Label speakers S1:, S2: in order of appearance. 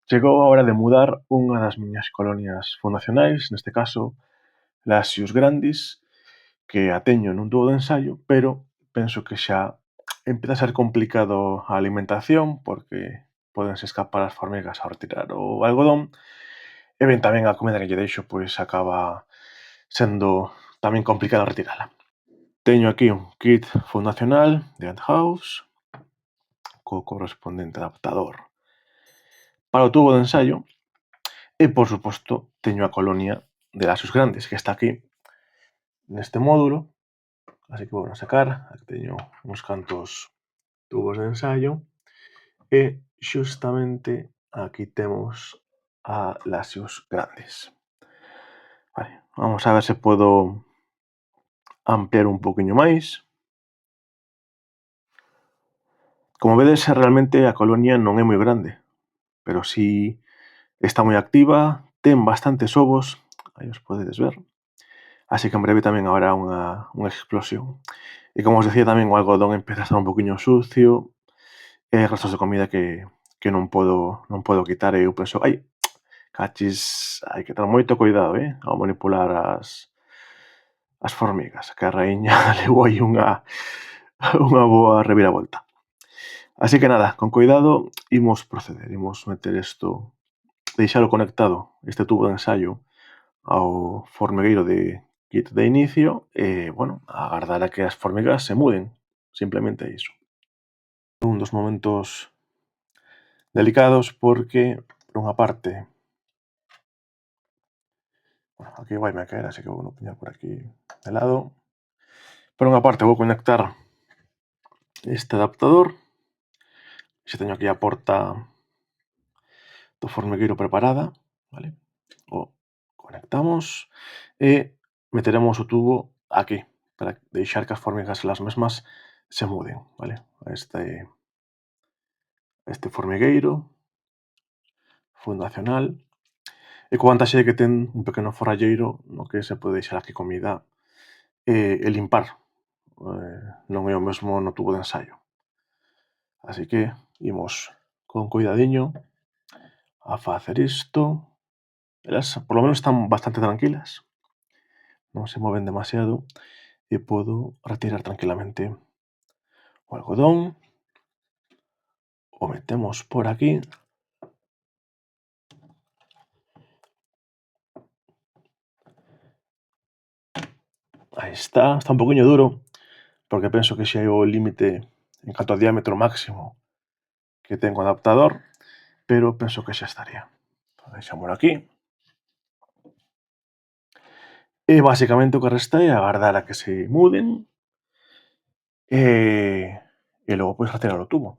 S1: Chegou a hora de mudar unha das miñas colonias fundacionais, neste caso Lasius grandis, que a teño nun tubo de ensaio, pero penso que xa empeza a ser complicado a alimentación porque pódense escapar as formigas ao retirar o algodón e ben tamén a comida que lle deixo pois acaba sendo tamén complicado retirala. Teño aquí un kit fundacional de Anthouse co correspondente adaptador para o tubo de ensaio e, por suposto, teño a colonia de Lasius grandes que está aquí neste módulo, así que vou a sacar. Aquí teño uns cantos tubos de ensaio e xustamente aquí temos a Lasius grandes. Vale, vamos a ver se podo ampliar un poquinho máis. Como vedes, realmente a colonia non é moi grande, pero si está moi activa, ten bastantes ovos, aí os podedes ver, así que en breve tamén haberá unha explosión. E como os decía tamén, o algodón empeza a estar un poquinho sucio e restos de comida que non podo quitar e eu penso, cachis, hai que ter moito cuidado, ao manipular as formigas, que a raíña levou aí unha boa reviravolta. Así que nada, con cuidado imos proceder, imos meter isto, deixalo conectado, este tubo de ensaio, ao formigueiro de kit de inicio e, bueno, agardar a que as formigas se muden, simplemente iso. Un dos momentos delicados porque, por unha parte, bueno, aquí vaime a caer, así que vou poñer por aquí de lado. Por unha parte vou conectar este adaptador, xa teño aquí a porta do formigueiro preparada, vale? O conectamos e meteremos o tubo aquí para deixar que as formigas elas mesmas se muden, vale? Este formigueiro fundacional e coa vantaxe de que ten un pequeno forralleiro no que se pode deixar aquí comida e limpar. Non é o mesmo no tubo de ensaio. Así que imos con cuidadiño a facer isto. Elas, por lo menos, están bastante tranquilas, non se moven demasiado e podo retirar tranquilamente o algodón. O metemos por aquí. Aí está un poquinho duro porque penso que xa é o límite en canto ao diámetro máximo que ten o adaptador, pero penso que xa estaría. Deixámolo aquí. E basicamente o que resta é agardar a que se muden e logo pois retirar o tubo.